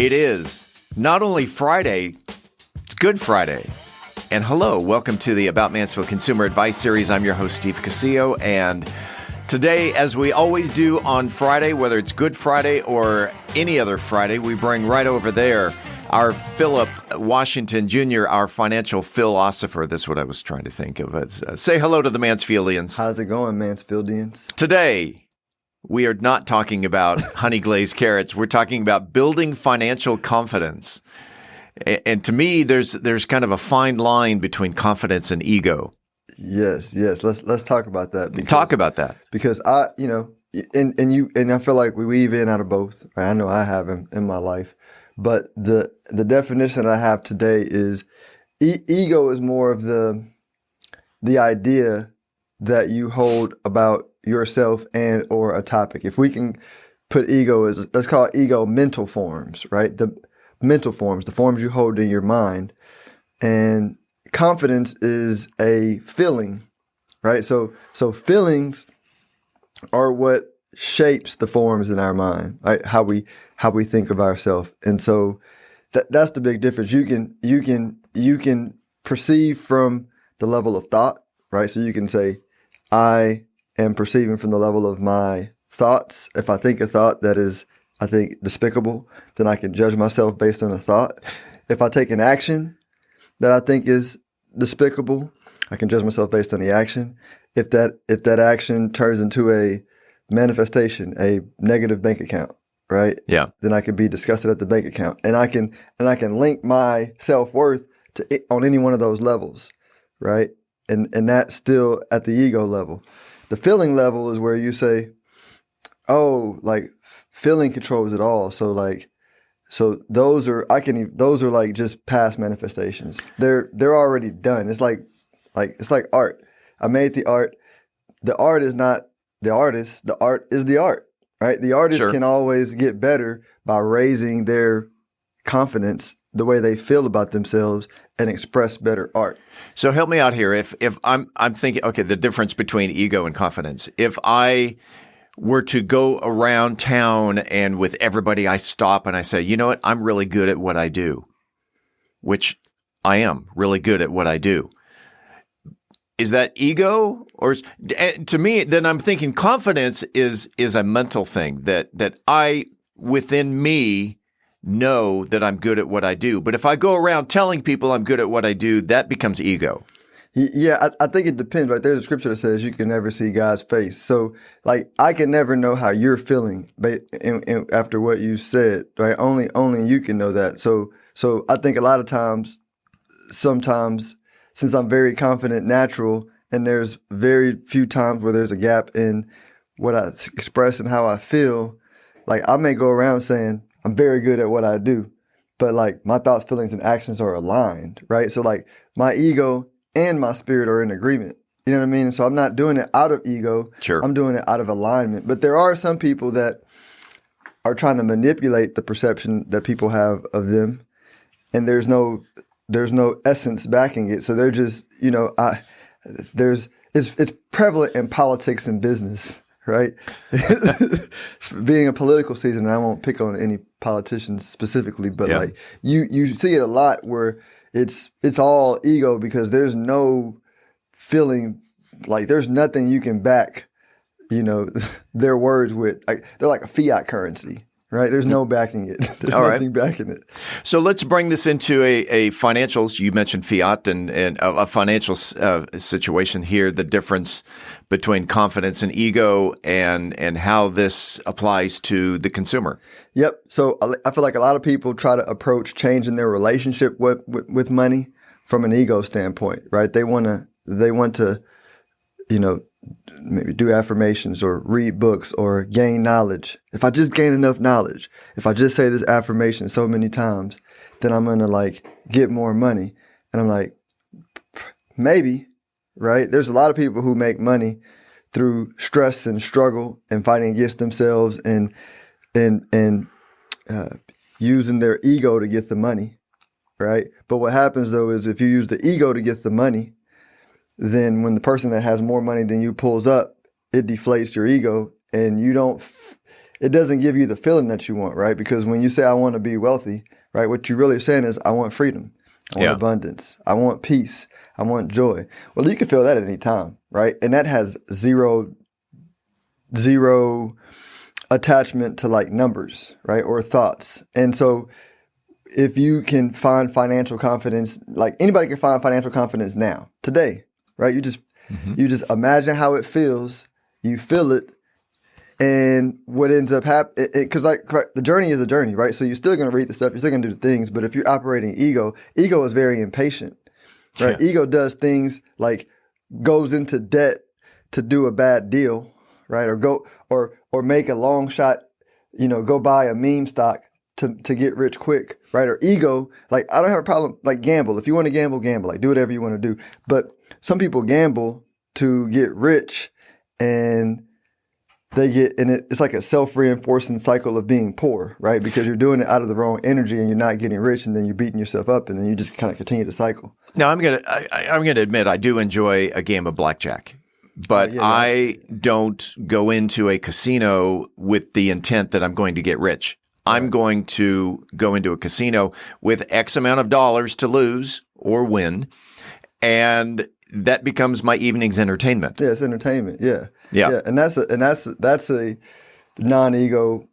It is not only Friday, it's Good Friday. And hello, welcome to the About Mansfield Consumer Advice Series. I'm your host, Steve Casillo, and today, as we always do on Friday, whether it's Good Friday or any other Friday, we bring right over there our Phillip Washington Jr., our financial philosopher. That's what I was trying to think of. Say hello to the Mansfieldians. How's it going, Mansfieldians? Today, we are not talking about honey glazed carrots. We're talking about building financial confidence. And to me, there's kind of a fine line between confidence and ego. Yes. Let's talk about that. Talk about that. Because I feel like we weave in out of both. Right? I know I have in my life. But the definition I have today is ego is more of the idea that you hold about yourself and or a topic. If we can put ego as, let's call it ego mental forms, right? The mental forms, the forms you hold in your mind. And confidence is a feeling, right? So feelings are what shapes the forms in our mind, right? How we think of ourselves. And so that's the big difference. You can perceive from the level of thought, right? So you can say, I am perceiving from the level of my thoughts. If I think a thought that is, I think, despicable, then I can judge myself based on a thought. If I take an action that I think is despicable, I can judge myself based on the action. If that action turns into a manifestation, a negative bank account, right? Yeah. Then I could be disgusted at the bank account, and I can link my self-worth to it on any one of those levels, right? And that's still at the ego level. The feeling level is where you say, oh, like feeling controls it all. So those are like just past manifestations. They're already done. It's like art. I made the art. The art is not the artist. The art is the art, right? The artist can always get better by raising their confidence, the way they feel about themselves, and express better art. So help me out here. If I'm thinking, okay, the difference between ego and confidence. If I were to go around town and with everybody I stop and I say, you know what, I'm really good at what I do, which I am really good at what I do. Is that ego? Or to me, then I'm thinking confidence is a mental thing that I, within me, know that I'm good at what I do. But if I go around telling people I'm good at what I do, that becomes ego. Yeah, I think it depends, right? There's a scripture that says you can never see God's face. So, like, I can never know how you're feeling after what you said, right? Only you can know that. So I think a lot of times, sometimes, since I'm very confident, natural, and there's very few times where there's a gap in what I express and how I feel, like, I may go around saying, I'm very good at what I do, but like my thoughts, feelings, and actions are aligned, right? So like my ego and my spirit are in agreement. You know what I mean? And so I'm not doing it out of ego. Sure. I'm doing it out of alignment. But there are some people that are trying to manipulate the perception that people have of them, and there's no essence backing it. So they're just, it's prevalent in politics and business. Right? Being a political season, and I won't pick on any politicians specifically, but like you see it a lot where it's all ego because there's no feeling, like there's nothing you can back, their words with. Like they're like a fiat currency, right? There's no backing it. There's nothing backing it. So let's bring this into a financials. You mentioned fiat and a financial situation here, the difference between confidence and ego and how this applies to the consumer. Yep. So I feel like a lot of people try to approach changing their relationship with money from an ego standpoint, right? They want to, maybe do affirmations or read books or gain knowledge. If I just gain enough knowledge, if I just say this affirmation so many times, then I'm going to like get more money. And I'm like, maybe, right? There's a lot of people who make money through stress and struggle and fighting against themselves and using their ego to get the money, right? But what happens though is if you use the ego to get the money, then when the person that has more money than you pulls up, it deflates your ego, and you don't it doesn't give you the feeling that you want, right? Because when you say I want to be wealthy, right, what you're really saying is I want freedom, I want abundance, I want peace, I want joy. Well, you can feel that at any time, right? And that has zero attachment to like numbers, right, or thoughts. And so if you can find financial confidence, like anybody can find financial confidence now, today, right? You just imagine how it feels, you feel it, and what ends up happening, because like the journey is a journey, right? So you're still going to read the stuff, you're still going to do the things, but if you're operating ego is very impatient, right? Yeah. Ego does things like goes into debt to do a bad deal, right? Or make a long shot, go buy a meme stock to get rich quick, right? Or ego, like I don't have a problem, like gamble. If you want to gamble, like do whatever you want to do. But some people gamble to get rich, and it's like a self-reinforcing cycle of being poor, right? Because you're doing it out of the wrong energy and you're not getting rich, and then you're beating yourself up, and then you just kind of continue the cycle. Now, I'm gonna admit I do enjoy a game of blackjack, but I don't go into a casino with the intent that I'm going to get rich. I'm going to go into a casino with X amount of dollars to lose or win, and that becomes my evening's entertainment. Yeah, it's entertainment. Yeah. And that's a non-ego,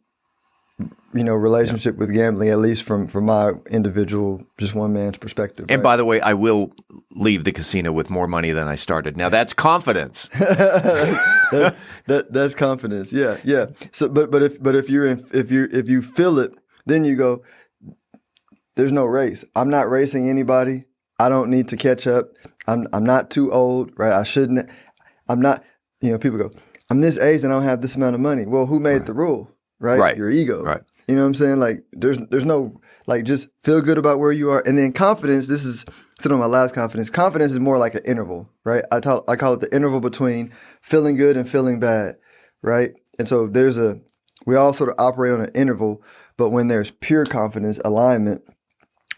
relationship with gambling, at least from my individual, just one man's perspective. And by the way, I will leave the casino with more money than I started. Now that's confidence. That's confidence. Yeah. So, but if you feel it, then you go, there's no race. I'm not racing anybody. I don't need to catch up. I'm not too old, right? I shouldn't. I'm not. People go, I'm this age and I don't have this amount of money. Well, who made the rule, right? Your ego. Right. You know what I'm saying? Like there's no, like, just feel good about where you are. And then confidence, this is sitting on my last confidence. Confidence is more like an interval, right? I call it the interval between feeling good and feeling bad, right? And so we all sort of operate on an interval, but when there's pure confidence, alignment,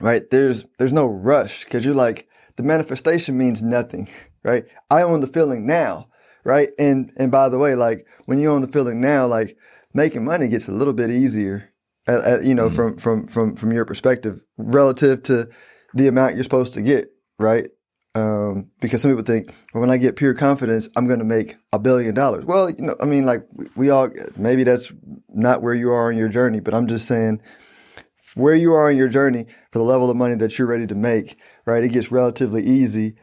right? There's no rush, because you're like, the manifestation means nothing, right? I own the feeling now, right? And by the way, like when you own the feeling now, like making money gets a little bit easier, from your perspective relative to the amount you're supposed to get, right? Because some people think, well, when I get pure confidence, I'm going to make $1 billion. Well, like we all, maybe that's not where you are on your journey, but I'm just saying, where you are on your journey for the level of money that you're ready to make, right? It gets relatively easy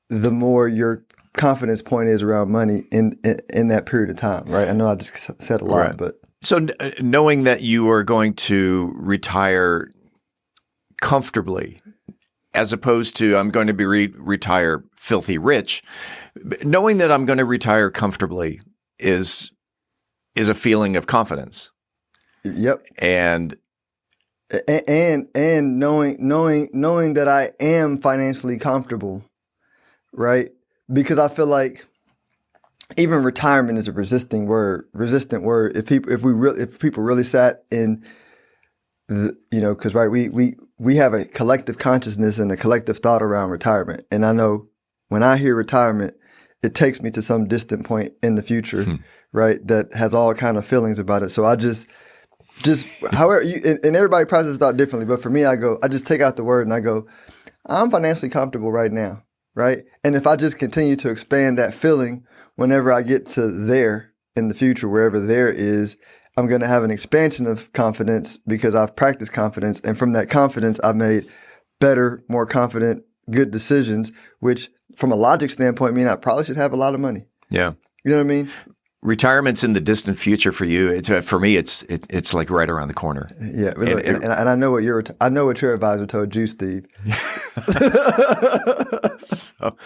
the more your confidence point is around money in that period of time, right? I know I just said a lot, right. But so knowing that you are going to retire comfortably, as opposed to I'm going to be retire filthy rich, knowing that I'm going to retire comfortably is a feeling of confidence. Yep. And knowing that I am financially comfortable, right? Because I feel like even retirement is a resistant word. If people really sat in, because right, we have a collective consciousness and a collective thought around retirement. And I know when I hear retirement, it takes me to some distant point in the future, right? That has all kind of feelings about it. So I just however and everybody processes thought differently, but for me, I just take out the word and I go, I'm financially comfortable right now, right? And if I just continue to expand that feeling, whenever I get to there in the future, wherever there is, I'm going to have an expansion of confidence because I've practiced confidence, and from that confidence, I've made better, more confident, good decisions, which from a logic standpoint mean I probably should have a lot of money. Yeah, you know what I mean? Retirement's in the distant future for you. For me, it's like right around the corner. Yeah, and I know what your advisor told you, Steve. So,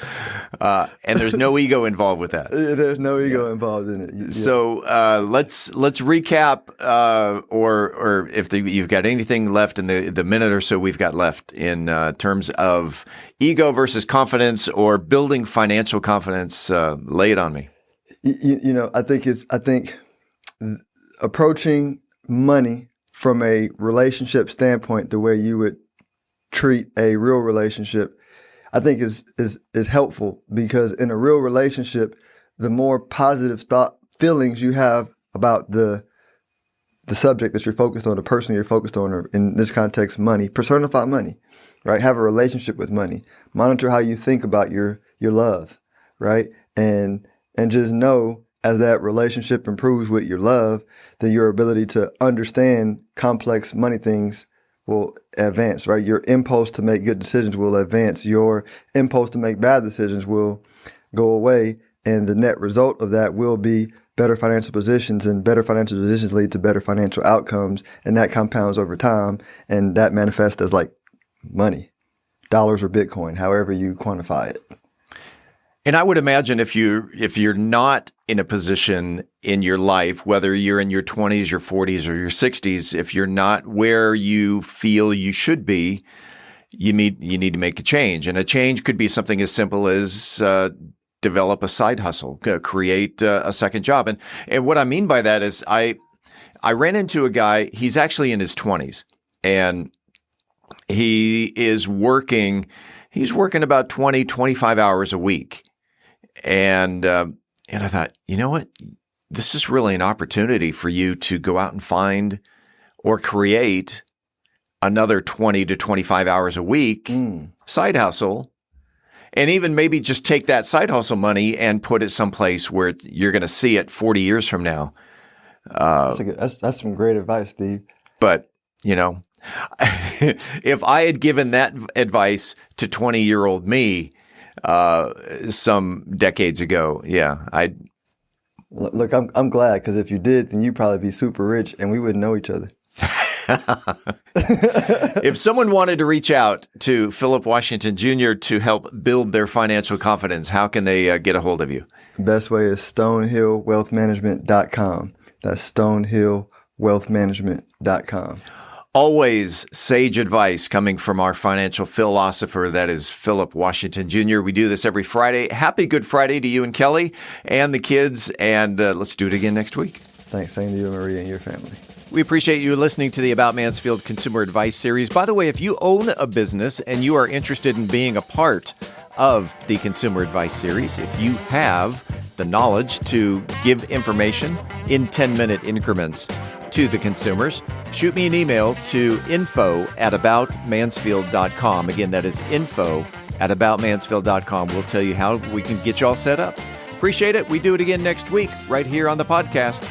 and there's no ego involved with that. There's no ego involved in it. Yeah. So let's recap, or if you've got anything left in the minute or so we've got left in terms of ego versus confidence or building financial confidence. Lay it on me. I think approaching money from a relationship standpoint, the way you would treat a real relationship, I think is helpful, because in a real relationship, the more positive feelings you have about the the subject that you're focused on, the person you're focused on, or in this context, money. Personify money, right? Have a relationship with money. Monitor how you think about your love, right? And just know, as that relationship improves with your love, then your ability to understand complex money things will advance, right? Your impulse to make good decisions will advance. Your impulse to make bad decisions will go away. And the net result of that will be better financial positions, and better financial positions lead to better financial outcomes. And that compounds over time. And that manifests as like money, dollars or Bitcoin, however you quantify it. And I would imagine if you're not in a position in your life, whether you're in your 20s, your 40s, or your 60s, if you're not where you feel you should be, you need to make a change. And a change could be something as simple as develop a side hustle, create a second job. And what I mean by that is I ran into a guy, he's actually in his 20s, and he's working about 20, 25 hours a week. And I thought, you know what? This is really an opportunity for you to go out and find or create another 20 to 25 hours a week side hustle. And even maybe just take that side hustle money and put it someplace where you're going to see it 40 years from now. That's some great advice, Steve. But, if I had given that advice to 20-year-old me some decades ago, I'd... Look, I'm glad, because if you did, then you'd probably be super rich and we wouldn't know each other. If someone wanted to reach out to Phillip Washington Jr. to help build their financial confidence, how can they get a hold of you? The best way is stonehillwealthmanagement.com. That's stonehillwealthmanagement.com. Always sage advice coming from our financial philosopher, that is Phillip Washington Jr. We do this every Friday. Happy Good Friday to you and Kelly and the kids, and let's do it again next week. Thanks. Same to you, Maria, and your family. We appreciate you listening to the About Mansfield Consumer Advice Series. By the way, if you own a business and you are interested in being a part of the Consumer Advice Series, if you have the knowledge to give information in 10-minute increments to the consumers, shoot me an email to info@aboutmansfield.com. Again, that is info@aboutmansfield.com. We'll tell you how we can get you all set up. Appreciate it. We do it again next week right here on the podcast.